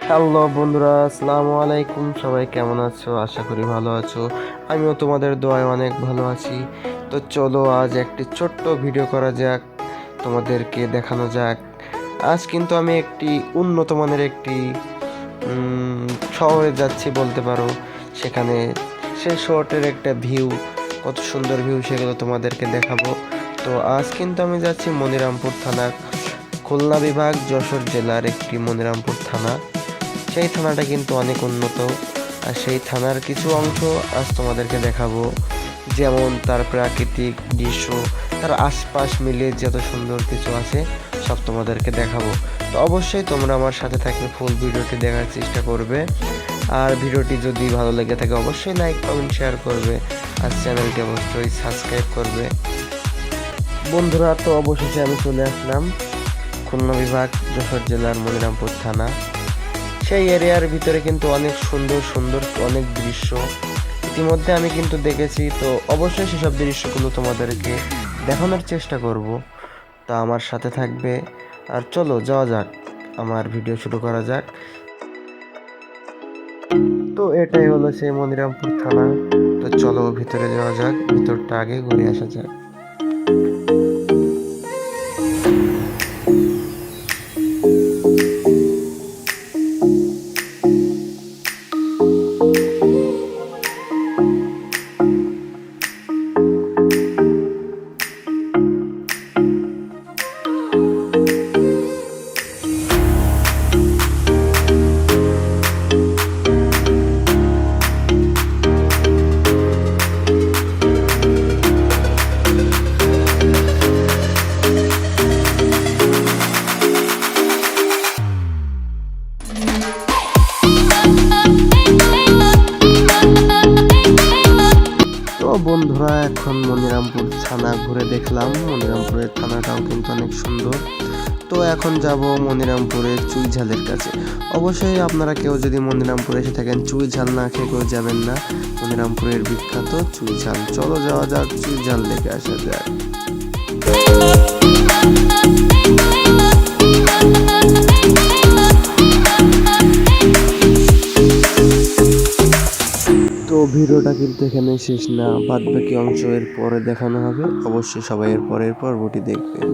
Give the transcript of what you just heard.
Hello বন্ধুরা, আসসালামু আলাইকুম। সবাই কেমন আছো? আশা করি ভালো আছো। আমিও তোমাদের দোয়ায় অনেক ভালো আছি। তো চলো আজ একটি ছোট্ট ভিডিও করা যাক, তোমাদেরকে দেখানো যাক। আজ কিন্তু আমি একটি উন্নত মানের একটি শহরে যাচ্ছি বলতে পারো। সেখানে সেই শহরটার একটা ভিউ, কত সুন্দর ভিউ, সেগুলো তোমাদেরকে দেখাবো। তো আজ কিন্তু আমি যাচ্ছি মনিরামপুর থানা, খুলনা বিভাগ, যশোর জেলার একটি মনিরামপুর থানা। সেই থানাটা কিন্তু অনেক উন্নত, আর সেই থানার কিছু অংশ আজ তোমাদেরকে দেখাবো। যেমন তার প্রাকৃতিক দৃশ্য, তার আশপাশ মিলিয়ে যত সুন্দর কিছু আছে সব তোমাদেরকে দেখাবো। তো অবশ্যই তোমরা আমার সাথে থাকবে, ফুল ভিডিওটি দেখার চেষ্টা করবে। আর ভিডিওটি যদি ভালো লেগে থাকে অবশ্যই লাইক কমেন্ট শেয়ার করবে, আর চ্যানেলটি অবশ্যই সাবস্ক্রাইব করবে। বন্ধুরা, তো অবশেষে আমি চলে আসলাম খুলনা বিভাগ, যশোর জেলার মনিরামপুর থানা। সেই এরিয়ার ভিতরে কিন্তু অনেক সুন্দর সুন্দর অনেক দৃশ্য ইতিমধ্যে আমি কিন্তু দেখেছি। তো অবশ্যই সেসব দৃশ্যগুলো তোমাদেরকে দেখানোর চেষ্টা করব। তা আমার সাথে থাকবে, আর চলো যাওয়া যাক, আমার ভিডিও শুরু করা যাক। তো এটাই হলো সেই মনিরামপুর থানা। তো চলো ভিতরে যাওয়া যাক, ভিতরটা আগে ঘুরে আসা যাক। বন্ধুরা, এখন মনিরামপুর থানা ঘুরে দেখলাম। মনিরামপুরের থানাটাও কিন্তু অনেক সুন্দর। তো এখন যাব মনিরামপুরের চুই ঝালের কাছে। অবশ্যই আপনারা কেউ যদি মনিরামপুরে এসে থাকেন, চুই ঝাল না খেয়ে কেউ যাবেন না। মনিরামপুরের বিখ্যাত চুই ঝাল, চলো যাওয়া যাক, চুই ঝাল দেখে আসা যাক। তো ভিডিওটা কিন্তু এখানে শেষ না, বাদ বাকি অংশ এর পরে দেখানো হবে। অবশ্যই সবাই এর পরের পর্বটি দেখবেন।